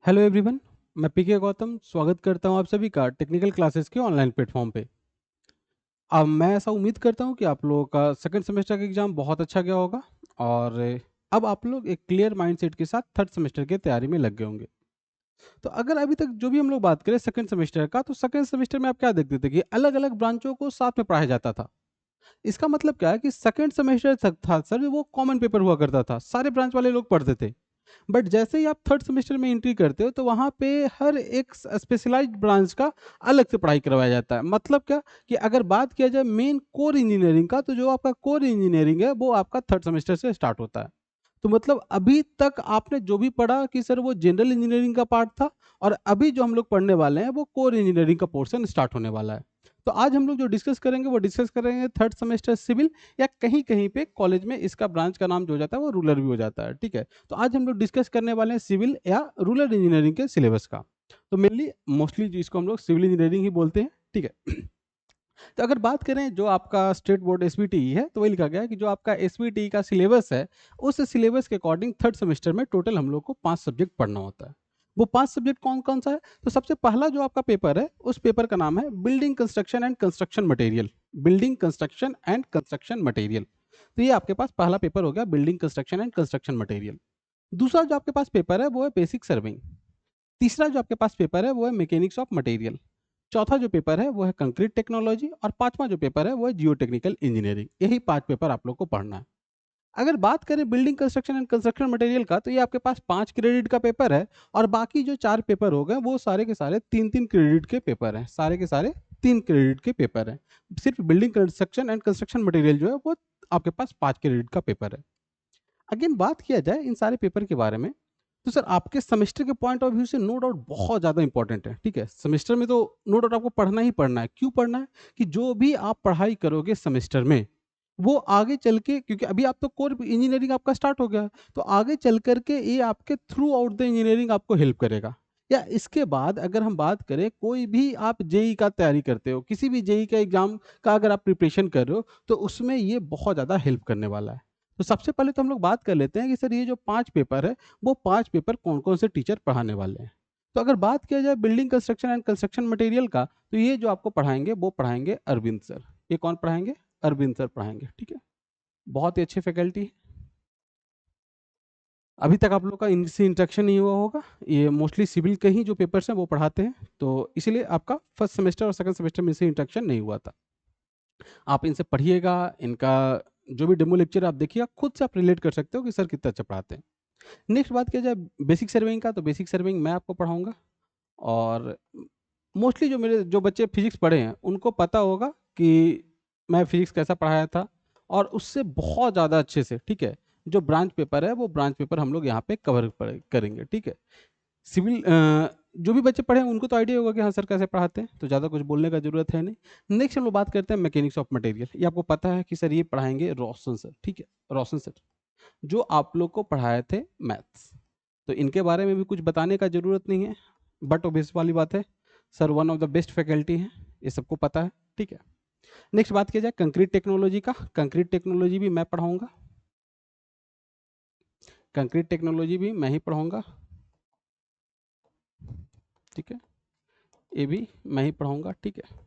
Hello everyone. मैं पीके गौतम स्वागत करता हूं आप सभी का टेक्निकल क्लासेस के ऑनलाइन प्लेटफॉर्म पे। अब मैं ऐसा उम्मीद करता हूं कि आप लोगों का सेकंड सेमेस्टर का एग्ज़ाम बहुत अच्छा गया होगा और अब आप लोग एक क्लियर माइंडसेट के साथ थर्ड सेमेस्टर की तैयारी में लग गए होंगे। तो अगर अभी तक जो भी हम लोग बात करें सेकंड सेमेस्टर का, तो सेकंड सेमेस्टर में आप क्या देखते थे कि अलग अलग ब्रांचों को साथ में पढ़ाया जाता था। इसका मतलब क्या है कि सेकंड सेमेस्टर तक था सर, वो कॉमन पेपर हुआ करता था, सारे ब्रांच वाले लोग पढ़ते थे। बट जैसे ही आप थर्ड सेमेस्टर में एंट्री करते हो, तो वहाँ पे हर एक स्पेशलाइज्ड ब्रांच का अलग से पढ़ाई करवाया जाता है। मतलब क्या कि अगर बात किया जाए मेन कोर इंजीनियरिंग का, तो जो आपका कोर इंजीनियरिंग है वो आपका थर्ड सेमेस्टर से स्टार्ट होता है। तो मतलब अभी तक आपने जो भी पढ़ा कि सर वो जनरल इंजीनियरिंग का पार्ट था, और अभी जो हम लोग पढ़ने वाले हैं वो कोर इंजीनियरिंग का पोर्शन स्टार्ट होने वाला है। तो आज हम लोग जो डिस्कस करेंगे वो डिस्कस करेंगे थर्ड सेमेस्टर सिविल, या कहीं कहीं पे कॉलेज में इसका ब्रांच का नाम जो हो जाता है वो रूरल भी हो जाता है। ठीक है, तो आज हम लोग डिस्कस करने वाले हैं सिविल या रूरल इंजीनियरिंग के सिलेबस का। तो मेनली मोस्टली जिसको हम लोग सिविल इंजीनियरिंग ही बोलते हैं। ठीक है। तो अगर बात करें जो आपका स्टेट बोर्ड एसबीटी है, तो वही लिखा गया है कि जो आपका एसबीटी का सिलेबस है, उस सिलेबस के अकॉर्डिंग थर्ड सेमेस्टर में टोटल हम लोग को 5 सब्जेक्ट पढ़ना होता है। वो 5 सब्जेक्ट कौन-कौन सा है? तो सबसे पहला जो आपका पेपर है, उस पेपर का नाम है building construction and construction material. Building construction and construction material. तो ये आपके पास पहला पेपर हो गया, building construction and construction material. दूसरा जो आपके पास पेपर है वो है बेसिक सर्वेइंग। तीसरा जो आपके पास पेपर है वो है मैकेनिक्स ऑफ मटेरियल। चौथा जो पेपर है वो है कंक्रीट टेक्नोलॉजी, और पांचवा जो पेपर है वो है जियो टेक्निकल इंजीनियरिंग। यही 5 पेपर आप लोग को पढ़ना है। अगर बात करें building construction and construction material का, तो ये आपके पास 5 क्रेडिट का पेपर है, और बाकी जो 4 पेपर हो गए वो सारे के सारे 3-3 क्रेडिट के पेपर हैं। सारे के सारे 3 क्रेडिट के पेपर हैं। सिर्फ building construction and construction material जो है वो आपके पास 5 क्रेडिट का पेपर है। अगेन बात किया जाए इन सारे पेपर के बारे में, तो सर आपके सेमेस्टर के पॉइंट ऑफ व्यू से नो डाउट बहुत ज़्यादा इंपॉर्टेंट है। ठीक है, सेमेस्टर में तो नो डाउट आपको पढ़ना ही पढ़ना है। क्यों पढ़ना है? कि जो भी आप पढ़ाई करोगे सेमेस्टर में, वो आगे चल के, क्योंकि अभी आप तो कोर इंजीनियरिंग आपका स्टार्ट हो गया है, तो आगे चल कर के ये आपके थ्रू आउट द इंजीनियरिंग आपको हेल्प करेगा। या इसके बाद अगर हम बात करें, कोई भी आप जेई का तैयारी करते हो, किसी भी जेई का एग्जाम का अगर आप प्रिपरेशन कर रहे हो, तो उसमें ये बहुत ज़्यादा हेल्प करने वाला है। तो सबसे पहले तो हम लोग बात कर लेते हैं कि सर ये जो 5 पेपर है, वो 5 पेपर कौन-कौन से टीचर पढ़ाने वाले हैं। तो अगर बात किया जाए building construction and construction material का, तो ये जो आपको पढ़ाएँगे वो पढ़ाएँगे अरविंद सर। ये कौन पढ़ाएँगे? अरविंद सर पढ़ाएँगे। ठीक है? बहुत ही अच्छे फैकल्टी हैं। अभी तक आप लोग का इनसे इंटरेक्शन नहीं हुआ होगा। ये मोस्टली सिविल के ही जो पेपर्स हैं वो पढ़ाते हैं। तो इसीलिए आपका फर्स्ट सेमेस्टर और सेकंड सेमेस्टर में इनसे इंटरेक्शन नहीं हुआ था। आप इनसे पढ़िएगा, इनका जो भी डेमो लेक्चर आप देखिएगा, खुद से आप रिलेट कर सकते हो कि सर कितना अच्छा पढ़ाते हैं। नेक्स्ट बात किया जाए बेसिक सर्वेइंग का, तो बेसिक सर्वेइंग मैं आपको पढ़ाऊँगा। और मोस्टली जो मेरे जो बच्चे फिज़िक्स पढ़े हैं, उनको पता होगा कि मैं फिज़िक्स कैसा पढ़ाया था, और उससे बहुत ज़्यादा अच्छे से, ठीक है? जो ब्रांच पेपर है, वो ब्रांच पेपर हम लोग यहाँ पे कवर करेंगे, ठीक है? सिविल जो भी बच्चे पढ़े हैं उनको तो आइडिया होगा कि हाँ सर कैसे पढ़ाते हैं, तो ज़्यादा कुछ बोलने का ज़रूरत है नहीं। नेक्स्ट हम लोग बात करते हैं मैकेनिक्स ऑफ मटेरियल। ये आपको पता है कि सर ये पढ़ाएँगे रोशन सर, ठीक है? रोशन सर, जो आप लोग को पढ़ाए थे मैथ्स। तो इनके बारे में भी कुछ बताने का ज़रूरत नहीं है, बट ऑब्वियस वाली बात है, sir one of the best faculty हैं, ये सबको पता है, ठीक है। नेक्स्ट बात किया जाए कंक्रीट टेक्नोलॉजी का, कंक्रीट टेक्नोलॉजी भी मैं पढ़ाऊंगा। कंक्रीट टेक्नोलॉजी भी मैं ही पढ़ाऊंगा, ठीक है। ये भी मैं ही पढ़ाऊंगा, ठीक है।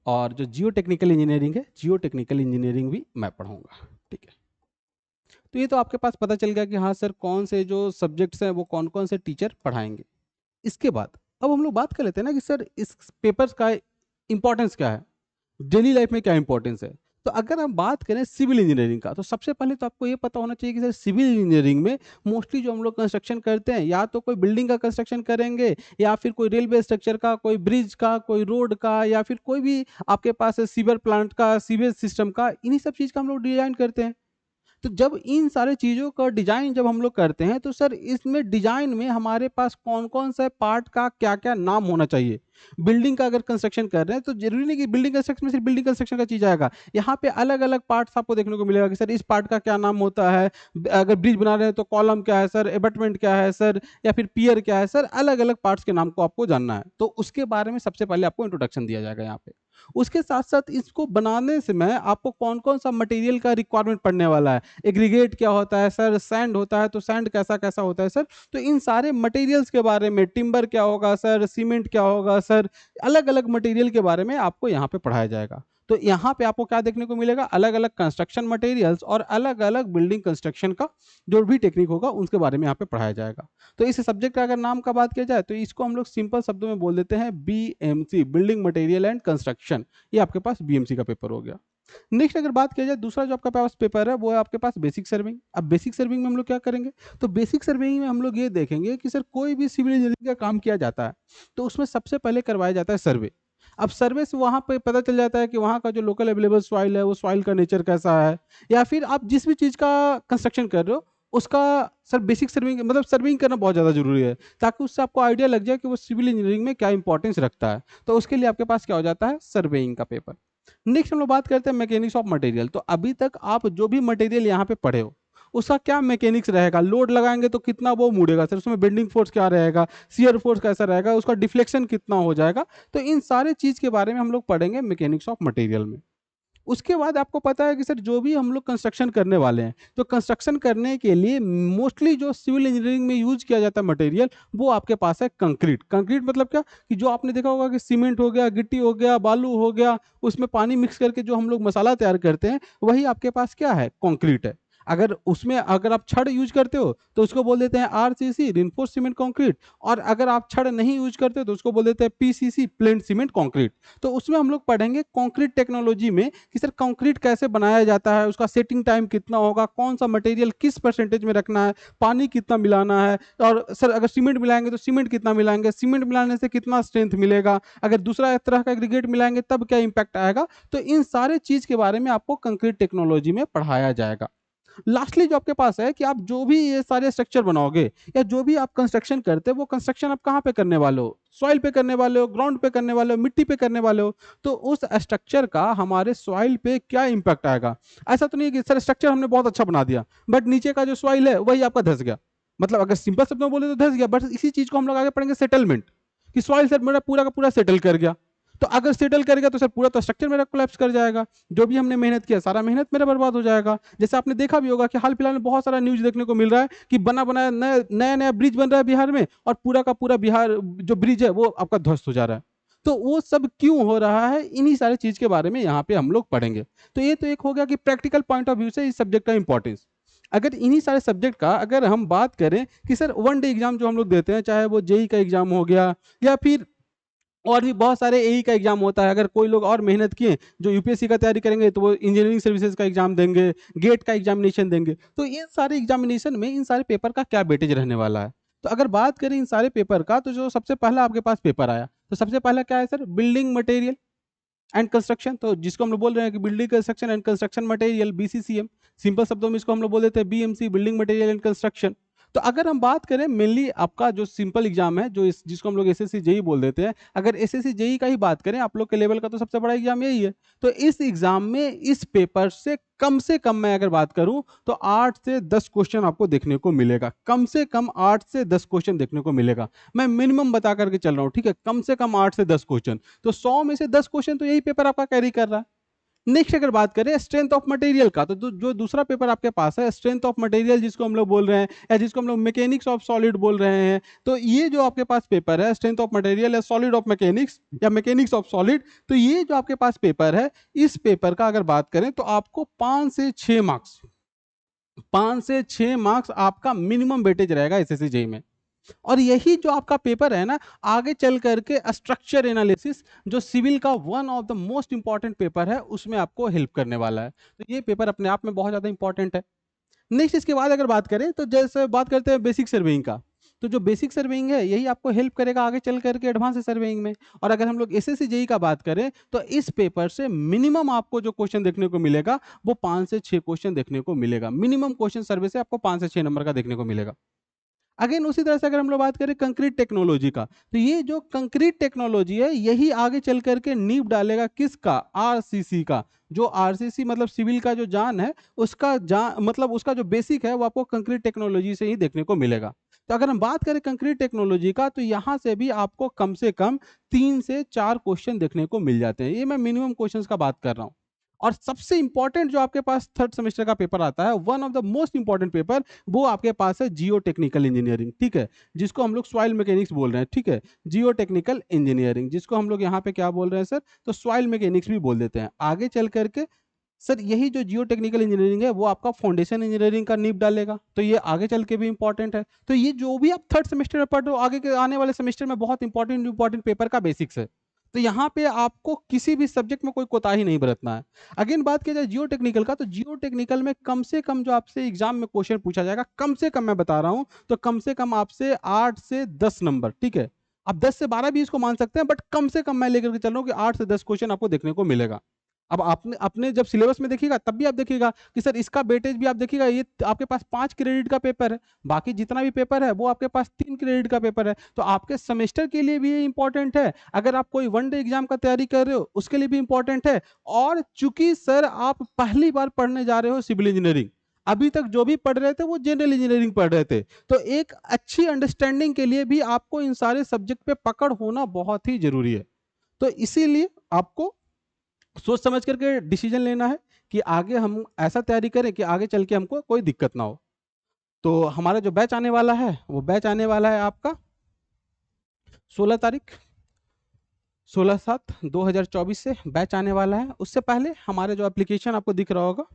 और जो जियो टेक्निकल इंजीनियरिंग है, जियो टेक्निकल इंजीनियरिंग भी मैं पढ़ाऊंगा, ठीक है। तो ये तो आपके पास पता चल गया कि हाँ सर कौन से जो सब्जेक्ट्स हैं वो कौन कौन से टीचर पढ़ाएंगे। इसके बाद अब हम लोग बात कर लेते हैं ना कि सर इस पेपर्स का इंपॉर्टेंस क्या है, डेली लाइफ में क्या इंपॉर्टेंस है। तो अगर हम बात करें सिविल इंजीनियरिंग का, तो सबसे पहले तो आपको ये पता होना चाहिए कि सर सिविल इंजीनियरिंग में मोस्टली जो हम लोग कंस्ट्रक्शन करते हैं, या तो कोई बिल्डिंग का कंस्ट्रक्शन करेंगे, या फिर कोई रेलवे स्ट्रक्चर का, कोई ब्रिज का, कोई रोड का, या फिर कोई भी आपके पास है सीवर प्लांट का, सीवेज सिस्टम का, इन्हीं सब चीज़ का हम लोग डिजाइन करते हैं। तो जब इन सारे चीज़ों का डिज़ाइन जब हम लोग करते हैं, तो सर इसमें डिज़ाइन में हमारे पास कौन-कौन से पार्ट का क्या-क्या नाम होना चाहिए। बिल्डिंग का अगर कंस्ट्रक्शन कर रहे हैं, तो ज़रूरी नहीं कि बिल्डिंग कंस्ट्रक्शन में सिर्फ बिल्डिंग कंस्ट्रक्शन का चीज़ आएगा। यहाँ पे अलग-अलग पार्ट्स आपको देखने को मिलेगा कि सर इस पार्ट का क्या नाम होता है। अगर ब्रिज बना रहे हैं तो कॉलम क्या है सर, एबटमेंट क्या है सर, या फिर पियर क्या है सर, अलग-अलग पार्ट्स के नाम को आपको जानना है। तो उसके बारे में सबसे पहले आपको इंट्रोडक्शन दिया जाएगा यहाँ पे। उसके साथ-साथ इसको बनाने समय आपको कौन-कौन सा मटेरियल का रिक्वायरमेंट पड़ने वाला है। एग्रीगेट क्या होता है सर? सैंड होता है, तो सैंड कैसा-कैसा होता है सर? तो इन सारे मटेरियल्स के बारे में टिम्बर क्या होगा सर? सीमेंट क्या होगा सर? अलग-अलग मटेरियल के बारे में आपको यहाँ पे पढ़ाया जाएगा। तो यहाँ पे आपको क्या देखने को मिलेगा? अलग-अलग कंस्ट्रक्शन मटेरियल्स और अलग-अलग बिल्डिंग कंस्ट्रक्शन का जो भी टेक्निक होगा, उसके बारे में यहाँ पे पढ़ाया जाएगा। तो इस सब्जेक्ट का अगर नाम का बात किया जाए, तो इसको हम लोग सिंपल शब्दों में बोल देते हैं BMC, building material and construction. ये आपके पास बीएमसी का पेपर हो गया। नेक्स्ट अगर बात किया जाए, दूसरा जो आपका पास पेपर है, वो है आपके पास बेसिक सर्विंग। अब बेसिक सर्विंग में हम लोग क्या करेंगे? तो बेसिक सर्विंग में हम लोग ये देखेंगे कि सर कोई भी सिविल इंजीनियरिंग का काम किया जाता है, तो उसमें सबसे पहले करवाया जाता है सर्वे। अब सर्वे से वहाँ पे पता चल जाता है कि वहाँ का जो लोकल अवेलेबल सॉइल है, वो सॉइल का नेचर कैसा है, या फिर आप जिस भी चीज़ का कंस्ट्रक्शन कर रहे हो, उसका सर बेसिक सर्विंग मतलब सर्विंग करना बहुत ज़्यादा ज़रूरी है, ताकि उससे आपको आइडिया लग जाए कि वो सिविल इंजीनियरिंग में क्या इंपॉर्टेंस रखता है। तो उसके लिए आपके पास क्या हो जाता है? सर्वेइंग का पेपर। नेक्स्ट हम लोग बात करते हैं मैकेनिक्स ऑफ मटेरियल। तो अभी तक आप जो भी मटेरियल यहाँ पे पढ़े हो, उसका क्या मैकेनिक्स रहेगा? लोड लगाएंगे तो कितना वो मुड़ेगा सर, उसमें बेंडिंग फोर्स क्या रहेगा, शियर फोर्स कैसा रहेगा, उसका डिफ्लेक्शन कितना हो जाएगा। तो इन सारे चीज़ के बारे में हम लोग पढ़ेंगे मैकेनिक्स ऑफ मटेरियल में। उसके बाद आपको पता है कि सर जो भी हम लोग कंस्ट्रक्शन करने वाले हैं, तो कंस्ट्रक्शन करने के लिए मोस्टली जो सिविल इंजीनियरिंग में यूज किया जाता है मटेरियल, वो आपके पास है कंक्रीट। कंक्रीट मतलब क्या? कि जो आपने देखा होगा कि सीमेंट हो गया, गिट्टी हो गया, बालू हो गया, उसमें पानी मिक्स करके जो हम लोग मसाला तैयार करते हैं, वही आपके पास क्या है? कंक्रीट है। अगर आप छड़ यूज करते हो, तो उसको बोल देते हैं आरसीसी, रिइंफोर्स्ड सीमेंट कंक्रीट। और अगर आप छड़ नहीं यूज करते, तो उसको बोल देते हैं पीसीसी, प्लेन सीमेंट कंक्रीट। तो उसमें हम लोग पढ़ेंगे कंक्रीट टेक्नोलॉजी में कि सर कंक्रीट कैसे बनाया जाता है, उसका सेटिंग टाइम कितना होगा, कौन सा मटेरियल किस परसेंटेज में रखना है, पानी कितना मिलाना है, और सर अगर सीमेंट मिलाएंगे तो सीमेंट कितना मिलाएंगे, सीमेंट मिलाने से कितना स्ट्रेंथ मिलेगा, अगर दूसरा तरह का एग्रीगेट मिलाएंगे तब क्या इंपैक्ट आएगा। तो इन सारे चीज के बारे में आपको कंक्रीट टेक्नोलॉजी में पढ़ाया जाएगा। लास्टली जो आपके पास है कि आप जो भी ये सारे स्ट्रक्चर बनाओगे, या जो भी आप कंस्ट्रक्शन करते हो, वो कंस्ट्रक्शन आप कहाँ पे करने वाले हो? सॉइल पे करने वाले हो, ग्राउंड पे करने वाले हो, मिट्टी पे करने वाले हो। तो उस स्ट्रक्चर का हमारे सॉइल पे क्या इंपैक्ट आएगा? ऐसा तो नहीं है कि सर स्ट्रक्चर हमने बहुत अच्छा बना दिया, बट नीचे का जो सॉइल है वही आपका धंस गया। मतलब अगर सिंपल शब्दों में बोले तो धंस गया, बट इसी चीज को हम लोग आगे पढ़ेंगे सेटलमेंट, कि सॉइल सर मेरा पूरा का पूरा सेटल कर गया। तो अगर सेटल कर गया, तो सर पूरा तो स्ट्रक्चर मेरा कोलैप्स कर जाएगा। जो भी हमने मेहनत किया, सारा मेहनत मेरा बर्बाद हो जाएगा। जैसे आपने देखा भी होगा कि हाल फिलहाल में बहुत सारा न्यूज देखने को मिल रहा है कि बना बनाया नया नया ब्रिज बन रहा है बिहार में, और पूरा का पूरा बिहार जो ब्रिज है वो आपका ध्वस्त हो जा रहा है। तो वो सब क्यों हो रहा है, इन्हीं सारी चीज के बारे में यहाँ पे हम लोग पढ़ेंगे। तो ये तो एक हो गया कि प्रैक्टिकल पॉइंट ऑफ व्यू से इस सब्जेक्ट का इंपॉर्टेंस। अगर इन्हीं सारे सब्जेक्ट का अगर हम बात करें कि सर वन डे एग्जाम जो हम लोग देते हैं, चाहे वो जेई का एग्जाम हो गया, या फिर और भी बहुत सारे एई का एग्जाम होता है। अगर कोई लोग और मेहनत किए, जो यूपीएससी का तैयारी करेंगे, तो वो इंजीनियरिंग सर्विसेज का एग्जाम देंगे, गेट का एग्जामिनेशन देंगे। तो इन सारे एग्जामिनेशन में इन सारे पेपर का क्या वेटेज रहने वाला है? तो अगर बात करें इन सारे पेपर का, तो जो सबसे पहला आपके पास पेपर आया, तो सबसे पहला क्या है sir? Building material and construction. तो जिसको हम लोग बोल रहे हैं कि building construction and construction material, BCCM. Simple शब्दों में इसको हम लोग बोल देते हैं BMC, building material and construction. तो अगर हम बात करें मेनली आपका जो सिंपल एग्जाम है, जिसको हम लोग एसएससी जेई बोल देते हैं, अगर एसएससी जेई का ही बात करें, आप लोग के लेवल का तो सबसे बड़ा एग्जाम यही है। तो इस एग्जाम में इस पेपर से कम मैं अगर बात करूं, तो 8 से 10 क्वेश्चन आपको देखने को मिलेगा। कम से कम 8 से 10 क्वेश्चन देखने को मिलेगा। मैं मिनिमम बता करके चल रहा हूं, ठीक है? कम से कम 8 से 10 क्वेश्चन। तो 100 में से 10 क्वेश्चन तो यही पेपर आपका कैरी कर रहा है। नेक्स्ट अगर बात करें स्ट्रेंथ ऑफ मटेरियल का, तो जो दूसरा पेपर आपके पास है, स्ट्रेंथ ऑफ मटेरियल जिसको हम लोग बोल रहे हैं, या जिसको हम लोग मैकेनिक्स ऑफ सॉलिड बोल रहे हैं। तो ये जो आपके पास पेपर है, स्ट्रेंथ ऑफ मटेरियल या सॉलिड ऑफ मैकेनिक्स या मैकेनिक्स ऑफ सॉलिड, तो ये जो आपके पास पेपर है, इस पेपर का अगर बात करें, तो आपको 5 से 6 मार्क्स आपका मिनिमम वेटेज रहेगा एसएससी जेई में। और यही जो आपका पेपर है ना, आगे चल करके स्ट्रक्चर एनालिसिस, जो सिविल का one of the most important paper है, उसमें आपको हेल्प करने वाला है। तो ये पेपर अपने आप में बहुत ज्यादा इंपॉर्टेंट है। नेक्स्ट इसके बाद अगर बात करें, तो जैसे बात करते हैं बेसिक सर्वेइंग का, तो जो बेसिक सर्वेइंग है, यही आपको हेल्प करेगा आगे चल करके एडवांस सर्वेइंग में। और अगर हम लोग एसएससी जेई का बात करें, तो इस पेपर से मिनिमम आपको जो क्वेश्चन देखने को मिलेगा, वो 5 से 6 क्वेश्चन देखने को मिलेगा। मिनिमम क्वेश्चन सर्वे से आपको 5 से 6 नंबर का देखने को मिलेगा। अगेन उसी तरह से अगर हम लोग बात करें कंक्रीट टेक्नोलॉजी का, तो ये जो कंक्रीट टेक्नोलॉजी है, यही आगे चल करके नींव डालेगा किसका? आरसीसी का। जो आरसीसी मतलब सिविल का जो जान है, उसका जान मतलब उसका जो बेसिक है, वो आपको कंक्रीट टेक्नोलॉजी से ही देखने को मिलेगा। तो अगर हम बात करें कंक्रीट टेक्नोलॉजी का, तो यहाँ से भी आपको कम से कम 3 से 4 क्वेश्चन देखने को मिल जाते हैं। ये मैं मिनिमम क्वेश्चंस का बात कर रहा हूँ। और सबसे इंपॉर्टेंट जो आपके पास थर्ड सेमेस्टर का पेपर आता है, one of the most important paper, वो आपके पास है जियो टेक्निकल इंजीनियरिंग, ठीक है, जिसको हम लोग सॉइल मैकेनिक्स बोल रहे हैं, ठीक है, जियो टेक्निकल इंजीनियरिंग, जिसको हम लोग यहाँ पे क्या बोल रहे हैं सर, तो सॉइल मैकेनिक्स भी बोल देते हैं। आगे चल करके सर यही जो जियो टेक्निकल इंजीनियरिंग है, वो आपका फाउंडेशन इंजीनियरिंग का नींव डालेगा, तो ये आगे चल के भी इंपॉर्टेंट है। तो ये जो भी आप थर्ड सेमेस्टर में पढ़ रहे हो, आगे के आने वाले सेमेस्टर में बहुत इंपॉर्टेंट पेपर का बेसिक्स है। तो यहाँ पे आपको किसी भी सब्जेक्ट में कोई कोताही नहीं बरतना है। अगेन बात किया जाए जियो टेक्निकल का, तो जियो टेक्निकल में कम से कम जो आपसे एग्जाम में क्वेश्चन पूछा जाएगा, कम से कम मैं बता रहा हूँ, तो कम से कम आपसे 8 से 10 नंबर, ठीक है, आप 10 से 12 भी इसको मान सकते हैं, बट कम से कम मैं लेकर के चल रहा हूँ कि 8 से 10 क्वेश्चन आपको देखने को मिलेगा। अब आपने अपने जब सिलेबस में देखिएगा, तब भी आप देखिएगा कि सर इसका वेटेज भी आप देखिएगा, ये आपके पास 5 क्रेडिट का पेपर है, बाकी जितना भी पेपर है वो आपके पास 3 क्रेडिट का पेपर है। तो आपके सेमेस्टर के लिए भी ये इंपॉर्टेंट है, अगर आप कोई वन डे एग्जाम का तैयारी कर रहे हो उसके लिए भी इंपॉर्टेंट है। और चूंकि सर आप पहली बार पढ़ने जा रहे हो सिविल इंजीनियरिंग, अभी तक जो भी पढ़ रहे थे वो जनरल इंजीनियरिंग पढ़ रहे थे, तो एक अच्छी अंडरस्टैंडिंग के लिए भी आपको इन सारे सब्जेक्ट पे पकड़ होना बहुत ही जरूरी है। तो इसीलिए आपको सोच समझ करके डिसीजन लेना है कि आगे हम ऐसा तैयारी करें कि आगे चल के हमको कोई दिक्कत ना हो। तो हमारा जो बैच आने वाला है, वो बैच आने वाला है आपका 16 तारीख, 16/7/2024 से बैच आने वाला है। उससे पहले हमारे जो एप्लीकेशन आपको दिख रहा होगा,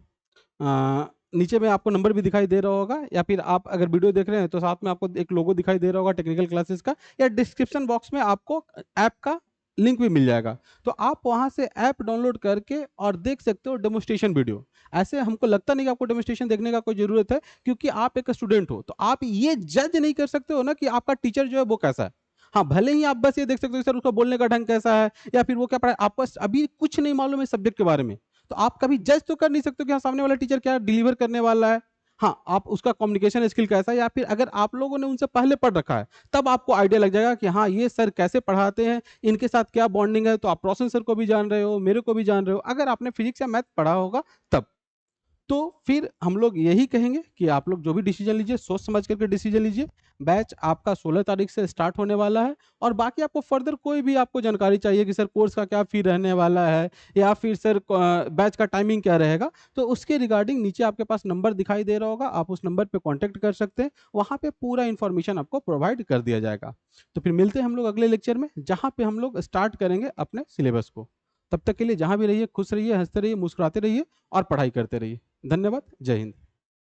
नीचे में आपको नंबर भी दिखाई दे रहा होगा, या फिर आप अगर वीडियो देख रहे हैं तो साथ में आपको एक लोगो दिखाई दे रहा होगा टेक्निकल क्लासेस का, या डिस्क्रिप्शन बॉक्स में आपको ऐप का लिंक भी मिल जाएगा। तो आप वहां से ऐप डाउनलोड करके और देख सकते हो डेमोस्ट्रेशन वीडियो। ऐसे हमको लगता नहीं कि आपको डेमोस्ट्रेशन देखने का कोई जरूरत है, क्योंकि आप एक स्टूडेंट हो, तो आप ये जज नहीं कर सकते हो ना कि आपका टीचर जो है वो कैसा है। हाँ, भले ही आप बस ये देख सकते हो सर उसका बोलने का ढंग कैसा है, या फिर वो क्या पढ़ा, आपको अभी कुछ नहीं मालूम है सब्जेक्ट के बारे में, तो आप कभी जज तो कर नहीं सकते कि हाँ सामने वाला टीचर क्या डिलीवर करने वाला है। हाँ, आप उसका कम्युनिकेशन स्किल कैसा है, या फिर अगर आप लोगों ने उनसे पहले पढ़ रखा है, तब आपको आइडिया लग जाएगा कि हाँ ये सर कैसे पढ़ाते हैं, इनके साथ क्या बॉन्डिंग है। तो आप रोशन सर को भी जान रहे हो, मेरे को भी जान रहे हो, अगर आपने फिजिक्स या मैथ पढ़ा होगा तब। तो फिर हम लोग यही कहेंगे कि आप लोग जो भी डिसीजन लीजिए, सोच समझ करके डिसीजन लीजिए। बैच आपका 16 तारीख से स्टार्ट होने वाला है, और बाकी आपको फर्दर कोई भी आपको जानकारी चाहिए कि सर कोर्स का क्या फी रहने वाला है, या फिर सर बैच का टाइमिंग क्या रहेगा, तो उसके रिगार्डिंग नीचे आपके पास नंबर दिखाई दे रहा होगा, आप उस नंबर पे कांटेक्ट कर सकते हैं। वहाँ पे पूरा इन्फॉर्मेशन आपको प्रोवाइड कर दिया जाएगा। तो फिर मिलते हैं हम लोग अगले लेक्चर में, जहाँ पे हम लोग स्टार्ट करेंगे अपने सिलेबस को। तब तक के लिए जहाँ भी रहिए खुश रहिए, हंसते रहिए, मुस्कुराते रहिए और पढ़ाई करते रहिए। धन्यवाद। जय हिंद।